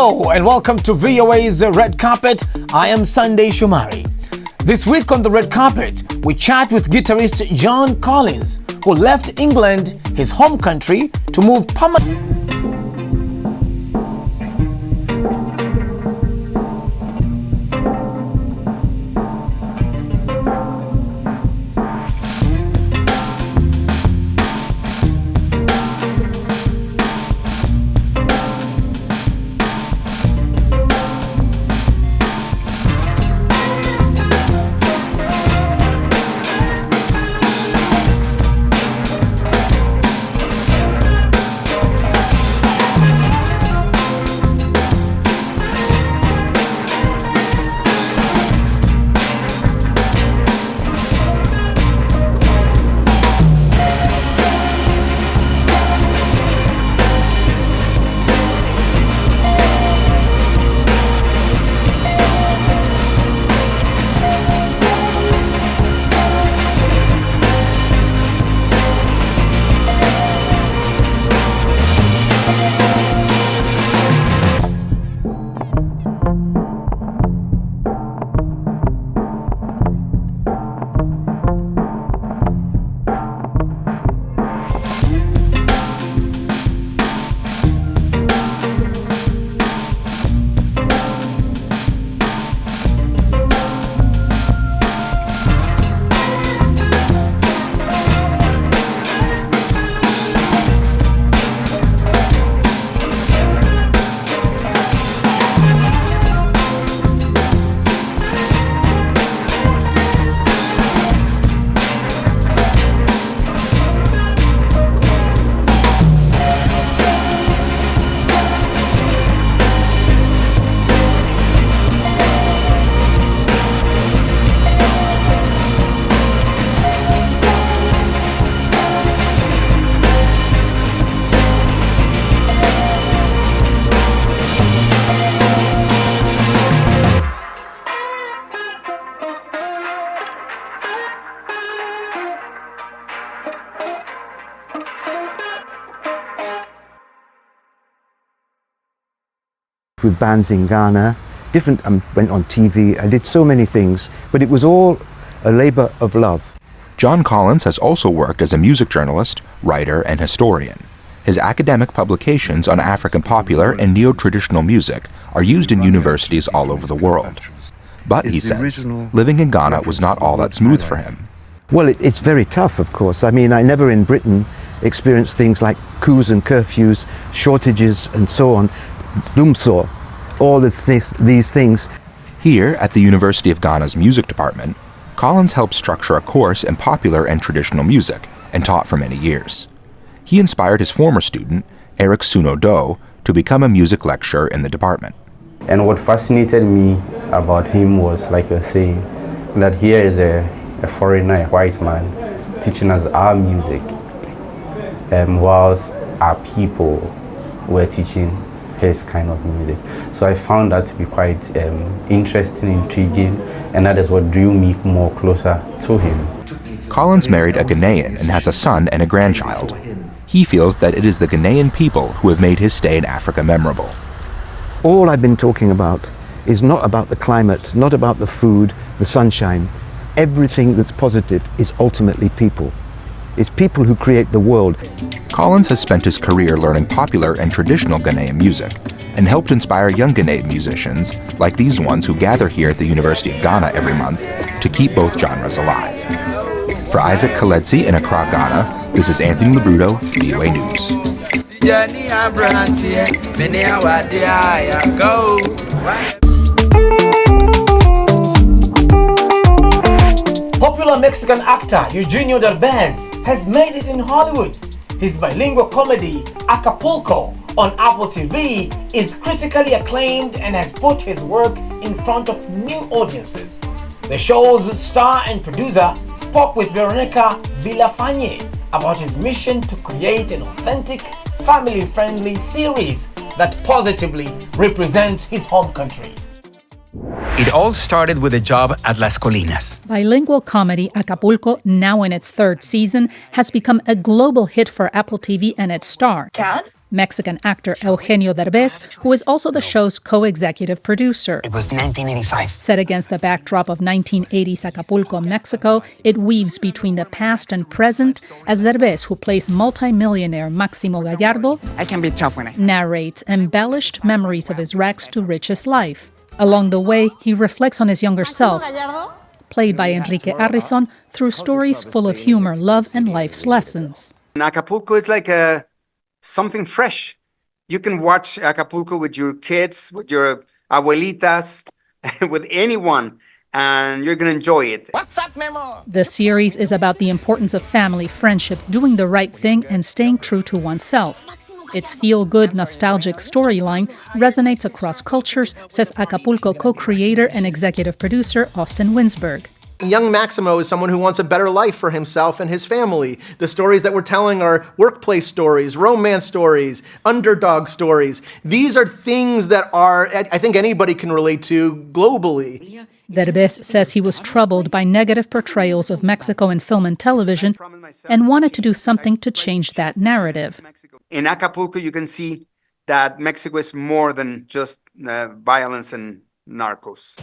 Hello and welcome to VOA's Red Carpet. I am Sunday Shumari. This week on the Red Carpet, we chat with guitarist John Collins, who left England, his home country, to move permanently. With bands in Ghana, went on TV, I did so many things, but it was all a labor of love. John Collins has also worked as a music journalist, writer, and historian. His academic publications on African popular and neo-traditional music are used in universities all over the world. But, he says, living in Ghana was not all that smooth for him. Well, it's very tough, of course. I mean, I never in Britain experienced things like coups and curfews, shortages, and so on. Dumso, all these things. Here, at the University of Ghana's music department, Collins helped structure a course in popular and traditional music and taught for many years. He inspired his former student, Eric Suno-Do, to become a music lecturer in the department. And what fascinated me about him was, like you're saying, that here is a foreigner, a white man, teaching us our music, whilst our people were teaching his kind of music. So I found that to be quite interesting, intriguing, and that is what drew me more closer to him. Collins married a Ghanaian and has a son and a grandchild. He feels that it is the Ghanaian people who have made his stay in Africa memorable. All I've been talking about is not about the climate, not about the food, the sunshine. Everything that's positive is ultimately people. It's people who create the world. Collins has spent his career learning popular and traditional Ghanaian music and helped inspire young Ghanaian musicians like these ones who gather here at the University of Ghana every month to keep both genres alive. For Isaac Kaledzi in Accra, Ghana, this is Anthony Labruto, VOA News. Popular Mexican actor Eugenio Derbez has made it in Hollywood. His bilingual comedy, Acapulco, on Apple TV is critically acclaimed and has put his work in front of new audiences. The show's star and producer spoke with Veronica Villafañe about his mission to create an authentic, family-friendly series that positively represents his home country. It all started with a job at Las Colinas. Bilingual comedy Acapulco, now in its third season, has become a global hit for Apple TV and its star. Dad, Mexican actor Eugenio Derbez, who is also the show's co-executive producer. It was 1985. Set against the backdrop of 1980's Acapulco, Mexico, it weaves between the past and present as Derbez, who plays multi-millionaire Máximo Gallardo, I can be tough when I... narrates embellished memories of his rags to riches life. Along the way, he reflects on his younger self, played by Enrique Arrison, through stories full of humor, love, and life's lessons. In Acapulco, it's like something fresh. You can watch Acapulco with your kids, with your abuelitas, with anyone, and you're going to enjoy it. What's up, Memo? The series is about the importance of family, friendship, doing the right thing, and staying true to oneself. Its feel-good, nostalgic storyline resonates across cultures, says Acapulco co-creator and executive producer Austin Winsberg. Young Maximo is someone who wants a better life for himself and his family. The stories that we're telling are workplace stories, romance stories, underdog stories. These are things that I think anybody can relate to globally. Derbez says he was troubled by negative portrayals of Mexico in film and television and wanted to do something to change that narrative. In Acapulco, you can see that Mexico is more than just violence and narcos.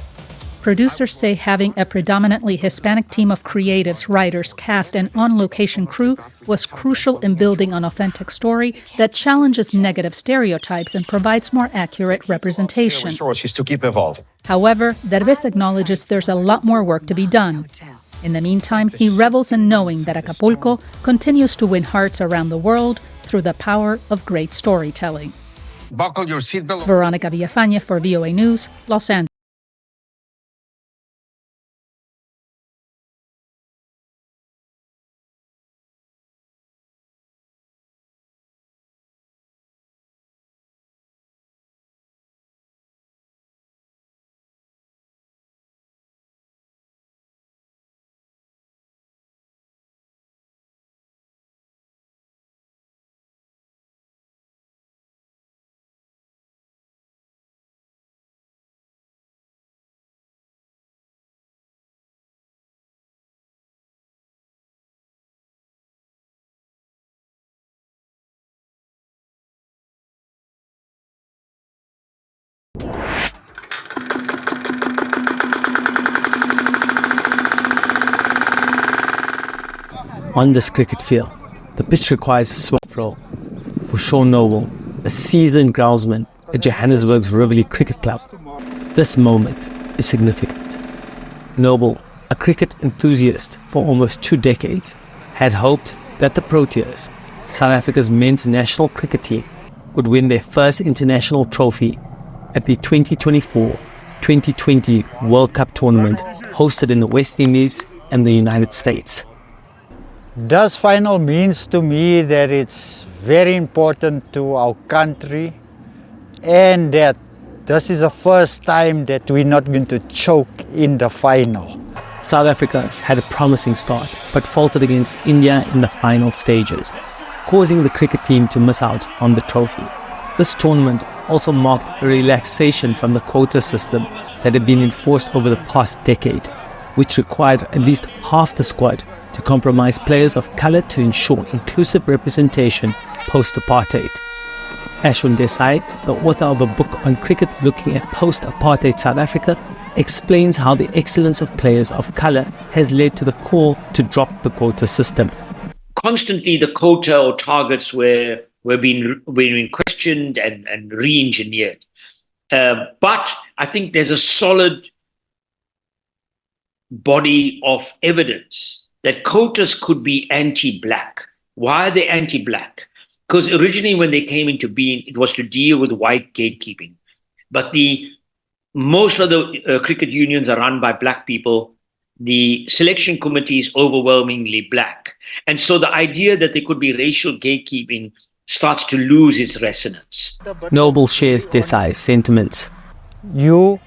Producers say having a predominantly Hispanic team of creatives, writers, cast, and on-location crew was crucial in building an authentic story that challenges negative stereotypes and provides more accurate representation. Resources to keep evolving. However, Derbez acknowledges there's a lot more work to be done. In the meantime, he revels in knowing that Acapulco continues to win hearts around the world through the power of great storytelling. Buckle your seatbelt. Veronica Villafañe for VOA News, Los Angeles. On this cricket field, the pitch requires a swift flow. For Sean Noble, a seasoned groundsman at Johannesburg's Rivoli Cricket Club, this moment is significant. Noble, a cricket enthusiast for almost 2 decades, had hoped that the Proteas, South Africa's men's national cricket team, would win their first international trophy at the 2024-2020 World Cup tournament hosted in the West Indies and the United States. This final means to me that it's very important to our country and that this is the first time that we're not going to choke in the final. South Africa had a promising start but faltered against India in the final stages, causing the cricket team to miss out on the trophy. This tournament also marked a relaxation from the quota system that had been enforced over the past decade, which required at least half the squad to compromise players of colour to ensure inclusive representation post-apartheid. Ashwin Desai, the author of a book on cricket looking at post-apartheid South Africa, explains how the excellence of players of colour has led to the call to drop the quota system. Constantly the quota or targets were being questioned and re-engineered. But I think there's a solid body of evidence that quotas could be anti-black. Why are they anti-black? Because originally when they came into being, it was to deal with white gatekeeping. But most of the cricket unions are run by black people. The selection committee is overwhelmingly black. And so the idea that there could be racial gatekeeping starts to lose its resonance. Noble shares Desai's sentiments. You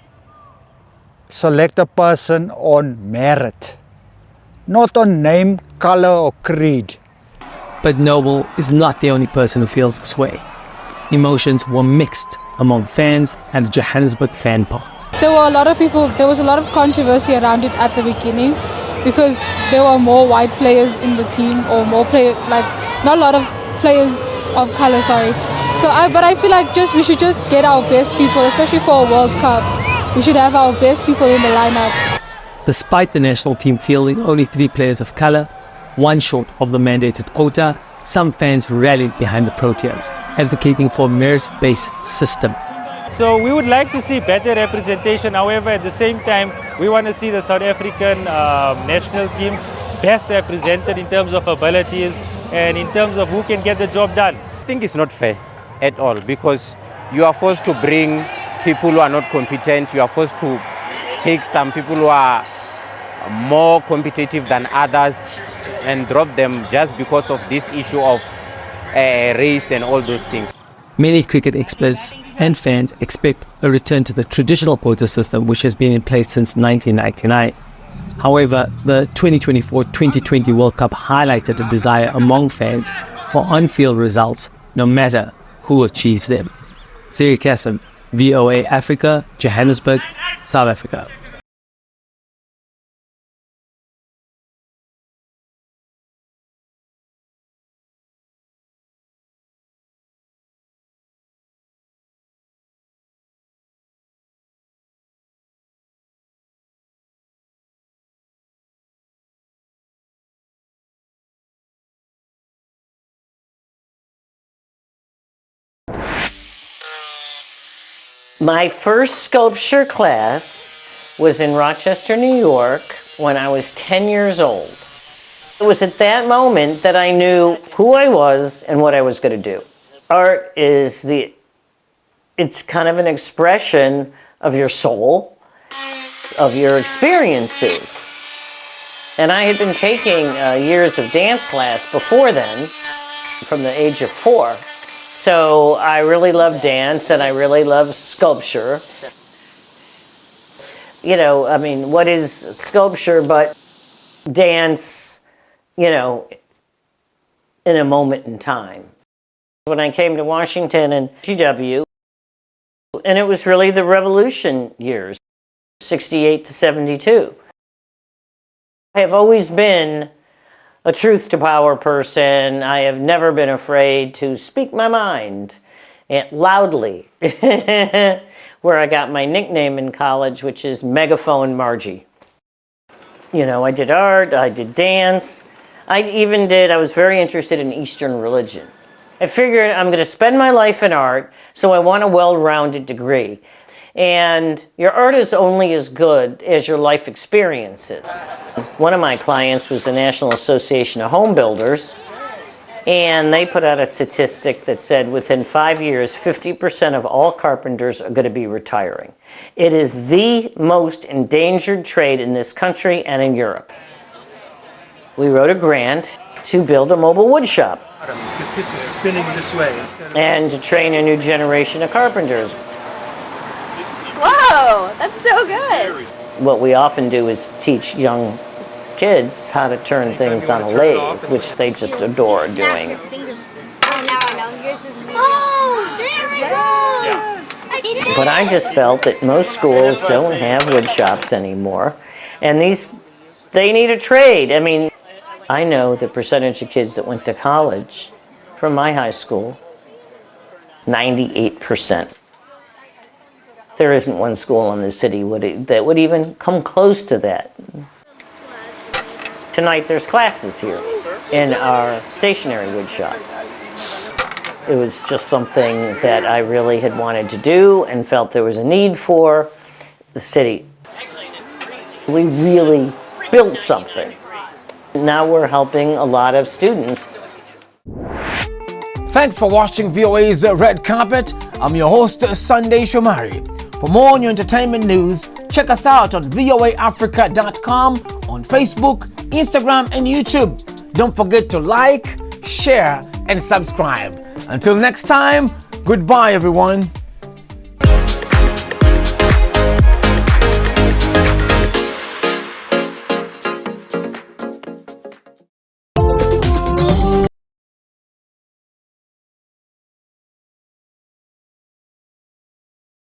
select a person on merit, not on name, color, or creed. But Noble is not the only person who feels this way. Emotions were mixed among fans at the Johannesburg fan park. There was a lot of controversy around it at the beginning because there were more white players in the team or not a lot of players of color, But I feel like we should just get our best people, especially for a World Cup. We should have our best people in the lineup. Despite the national team fielding only 3 players of colour, one short of the mandated quota, some fans rallied behind the Proteas, advocating for a merit-based system. So we would like to see better representation. However, at the same time, we want to see the South African national team best represented in terms of abilities and in terms of who can get the job done. I think it's not fair at all, because you are forced to bring people who are not competent. You are forced to take some people who are more competitive than others and drop them just because of this issue of race and all those things. Many cricket experts and fans expect a return to the traditional quota system, which has been in place since 1999. However, the 2024-2020 World Cup highlighted a desire among fans for on-field results, no matter who achieves them. Siri Kasim, VOA Africa, Johannesburg, South Africa. My first sculpture class was in Rochester, New York, when I was 10 years old. It was at that moment that I knew who I was and what I was going to do. Art is it's kind of an expression of your soul, of your experiences. And I had been taking years of dance class before then, from the age of 4. So I really love dance and I really love sculpture. You know, I mean, what is sculpture but dance, you know, in a moment in time? When I came to Washington and GW, and it was really the revolution years, 68 to 72. I have always been a truth to power person. I have never been afraid to speak my mind loudly, where I got my nickname in college, which is Megaphone Margie. You know, I did art, I did dance, I was very interested in Eastern religion. I figured I'm going to spend my life in art, so I want a well-rounded degree. And your art is only as good as your life experiences. One of my clients was the National Association of Home Builders, and they put out a statistic that said within 5 years, 50% of all carpenters are going to be retiring. It is the most endangered trade in this country and in Europe. We wrote a grant to build a mobile wood shop. Because this is spinning this way. And to train a new generation of carpenters. Whoa, that's so good. What we often do is teach young kids how to turn things on a lathe, which they just adore doing. Oh, there it goes. But I just felt that most schools don't have wood shops anymore, and they need a trade. I mean, I know the percentage of kids that went to college from my high school, 98%. There isn't one school in the city that would even come close to that. Tonight there's classes here in our stationary wood shop. It was just something that I really had wanted to do and felt there was a need for the city. We really built something. Now we're helping a lot of students. Thanks for watching VOA's Red Carpet. I'm your host, Sunday Shomari. For more on your entertainment news, check us out on voaafrica.com, on Facebook, Instagram, and YouTube. Don't forget to like, share, and subscribe. Until next time, goodbye, everyone.